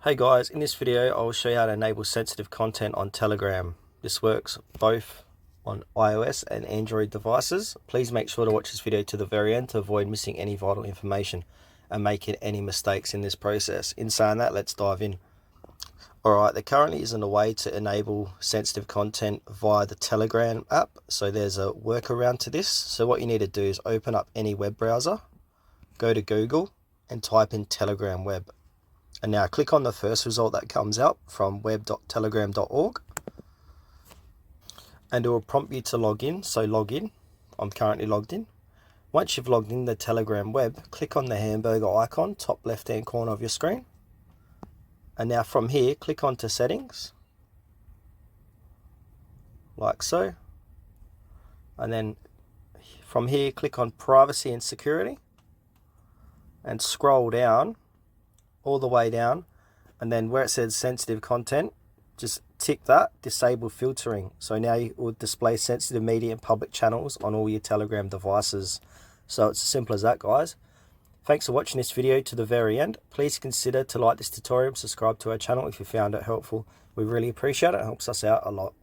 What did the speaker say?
Hey guys, in this video I will show you how to enable sensitive content on Telegram. This works both on iOS and Android devices. Please make sure to watch this video to the very end to avoid missing any vital information and making any mistakes in this process. In saying that, let's dive in. Alright, there currently isn't a way to enable sensitive content via the Telegram app, so there's a workaround to this. So what you need to do is open up any web browser, go to Google and type in Telegram web. And now click on the first result that comes out from web.telegram.org, and it will prompt you to log in. So log in. I'm currently logged in. Once you've logged in the Telegram web, click on the hamburger icon, top left hand corner of your screen. And now from here, click onto settings, like so. And then from here, click on privacy and security and scroll down all the way down, and then where it says sensitive content, just tick that, disable filtering. So now you will display sensitive media and public channels on all your Telegram devices. So it's as simple as that, guys. Thanks for watching this video to the very end. Please consider to like this tutorial and subscribe to our channel if you found it helpful. We really appreciate it. It helps us out a lot.